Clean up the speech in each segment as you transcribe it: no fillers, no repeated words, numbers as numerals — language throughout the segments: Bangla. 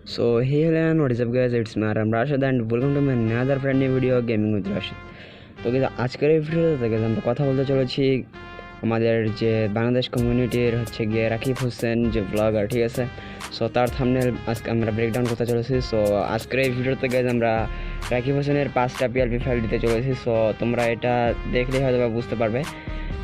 So hey hello and what is up guys, it's me I'm Rashed and welcome to my another brand new video gaming with Rashed। তো guys আজকের এই ভিডিওতে guys আমরা কথা বলতে চলেছি আমাদের যে বাংলাদেশ কমিউনিটির হচ্ছে গিয়ে রাকিব হোসেন যে ব্লগার, ঠিক আছে। সো তার থাম্বনেল আজকে আমরা ব্রেকডাউন করতে চলেছি। সো আজকের এই ভিডিওতে guys আমরা রাকিব হোসেনের 5টা পিএলপি ফাইল দিতে চলেছি। সো তোমরা এটা দেখলেই হয়তো বুঝতে পারবে।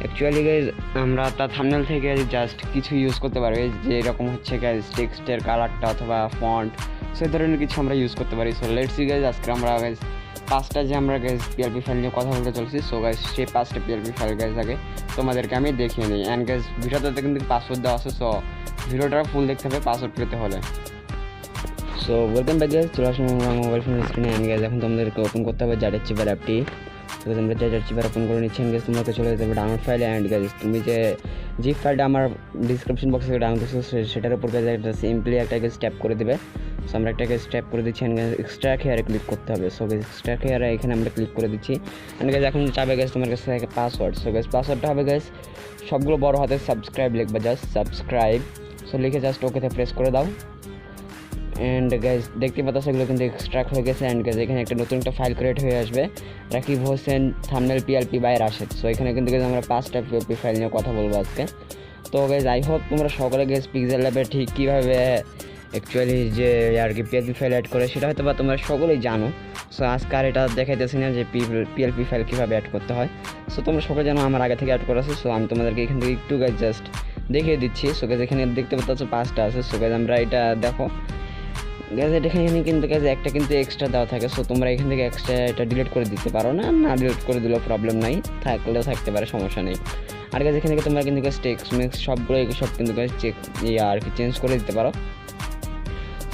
অ্যাকচুয়ালি গাইজ আমরা তার থাম্বনেল থেকে জাস্ট কিছু ইউজ করতে পারবে, যে এরকম হচ্ছে গাইজ টেক্সটের কালারটা অথবা ফন্ট, সেই ধরনের কিছু আমরা ইউজ করতে পারি। সো লেটস সি গাইজ আজকে আমরা গাইজ 5টা যে আমরা গাইজ পিএলপি ফাইল নিয়ে কথা বলতে চলছি। সো গাইজ সেই 5টা পিএলপি ফাইল গাইজ আগে তোমাদেরকে আমি দেখিয়ে নিই। অ্যান্ড গাইজ ভিডিওটাতে কিন্তু পাসওয়ার্ড দেওয়া আছে, সো ভিডিওটা ফুল দেখতে হবে পাসওয়ার্ড পেতে হলে। সো ওয়েলকাম ব্যাক গাইজ, চলে আসুন আমার মোবাইল ফোনের স্ক্রিনে। অ্যান্ড গাইজ এখন তোমাদেরকে ওপেন করতে হবে জারের চিপার অ্যাপটি। তো তোমরা জারের চিপার ওপেন করে নিচ্ছেন গাইজ, তোমাকে চলে যেতে হবে ডাউনলোড ফাইলে। অ্যান্ড গাইজ তুমি যে জিপ ফাইলটা আমার ডিসক্রিপশন বক্সে ডাউনলোড করছো সেটার উপর গাইজ একটা সিম্পলি একটা স্টেপ করে দেবে। সো আমরা একটাকে স্টেপ করে দিচ্ছি। অ্যান্ড গাইজ এক্সট্রা হেয়ারে ক্লিক করতে হবে। সো গাইজ এক্সট্রা হেয়ারে এখানে আমরা ক্লিক করে দিচ্ছি। অ্যান্ড গাইজ এখন চাবে গাইজ তোমার কাছে থাকে পাসওয়ার্ড। সো গাইজ পাসওয়ার্ডটা হবে গাইজ সবগুলো বড় হাতে সাবস্ক্রাইব লিখবে, জাস্ট সাবস্ক্রাইব। সো লিখে জাস্ট ওকেতে প্রেস করে দাও। অ্যান্ড গাইজ দেখতে পাচ্ছ সেগুলো কিন্তু এক্সট্রাক্ট হয়ে গেছে। অ্যান্ড গাইজ এখানে একটা নতুন একটা ফাইল ক্রিয়েট হয়ে আসবে, Rakib Hossain thumbnail PLP by Rashed. So এখানে কিন্তু গাইজ আমরা 5টা পিএলপি ফাইল নিয়ে কথা বলবো আজকে। তো গাইজ আই হোপ তোমরা সকলে গাইজ পিক্সেল ল্যাবে ঠিক কীভাবে অ্যাকচুয়ালি যে আর কি পিএলপি ফাইল অ্যাড করে সেটা হয়তো বা তোমরা সকলেই জানো। সো আজকে আর এটা দেখাইতেছি না যে পিএলপি ফাইল কীভাবে অ্যাড করতে হয়। সো তোমরা সকলে জানো, আমার আগে থেকে অ্যাড করা আছে। সো আমি তোমাদেরকে এখান থেকে একটু গাইজ জাস্ট দেখিয়ে দিচ্ছি। সো গাইজ এখানে দেখতে পাচ্ছ 5টা আছে। সো গাইজ আমরা এটা দেখো গ্যাস এখানে কিন্তু গ্যাস একটা কিন্তু এক্সট্রা দেওয়া থাকে। সো তোমরা এখান থেকে এক্সট্রা এটা ডিলিট করে দিতে পারো, না ডিলিট করে দিলেও প্রবলেম নাই, থাকলেও থাকতে পারে, সমস্যা নেই। আর গ্যাস এখানে থেকে তোমরা কিন্তু গ্যাস টেক্সট মিক্স সবগুলো সব কিন্তু গ্যাস আর কি চেঞ্জ করে দিতে পারো।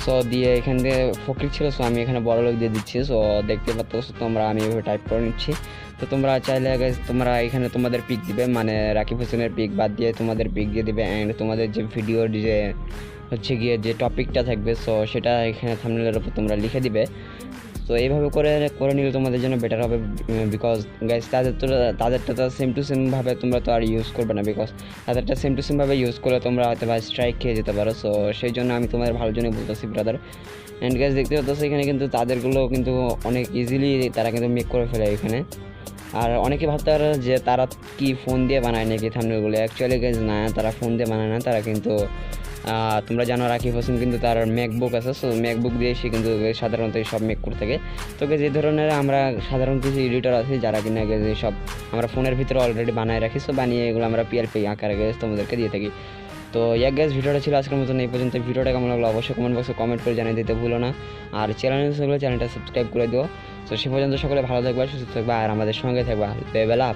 সো দিয়ে এখান থেকে ফকির ছিল, সো আমি এখানে বড় লোক দিয়ে দিচ্ছি। সো দেখতে পাচ্ছ তোমরা আমি এভাবে টাইপ করে নিচ্ছি। তো তোমরা চাইলে গ্যাস তোমরা এখানে তোমাদের পিক দিবে, মানে রাকিব হোসেনের পিক বাদ দিয়ে তোমাদের পিক দিয়ে দিবে। অ্যান্ড তোমাদের যে ভিডিওর যে হচ্ছে গিয়ে যে টপিকটা থাকবে, সো সেটা এখানে থাম্বনেলের উপর তোমরা লিখে দিবে। তো এইভাবে করে নিলে তোমাদের জন্য বেটার হবে, বিকজ গাইজ তাদেরটা তো সেম টু সেমভাবে তোমরা তো আর ইউজ করবে না, বিকজ তাদেরটা সেম টু সেমভাবে ইউজ করলে তোমরা হয়তো বা স্ট্রাইক খেয়ে যেতে পারো। সো সেই জন্য আমি তোমাদের ভালোর জন্যই বলতেছি ব্রাদার। অ্যান্ড গাইজ দেখতে পাচ্ছ এখানে কিন্তু তাদেরগুলো কিন্তু অনেক ইজিলি তারা কিন্তু মেক করে ফেলে এখানে। আর অনেকে ভাবতে পারে যে তারা কি ফোন দিয়ে বানায় নাকি থাম্বনেলগুলো। অ্যাকচুয়ালি গাইজ না, তারা ফোন দিয়ে বানায় না, তারা কিন্তু তোমরা জানো রাকিব হোসেন কিন্তু তার ম্যাকবুক আছে। সো ম্যাকবুক দিয়ে সে কিন্তু সাধারণত সব মেক করে থাকে। তো যে ধরনের আমরা সাধারণ কিছু এডিটর আছে যারা কিনা সব আমরা ফোনের ভিতরে অলরেডি বানায় রাখি। সো বানিয়ে এগুলো আমরা পিএলপি আকারে তোমাদেরকে দিয়ে থাকি। তো গ্যাস ভিডিওটা ছিল আজকের মতন এই পর্যন্ত। ভিডিওটা কেমন লাগলো অবশ্যই কমেন্ট বক্সে কমেন্ট করে জানিয়ে দিতে ভুলো না। আর চ্যানেলটা সাবস্ক্রাইব করে দিও। তো সে পর্যন্ত সকলে ভালো থাকবে, সুস্থ থাকবে, আর আমাদের সঙ্গে থাকবে। বেলা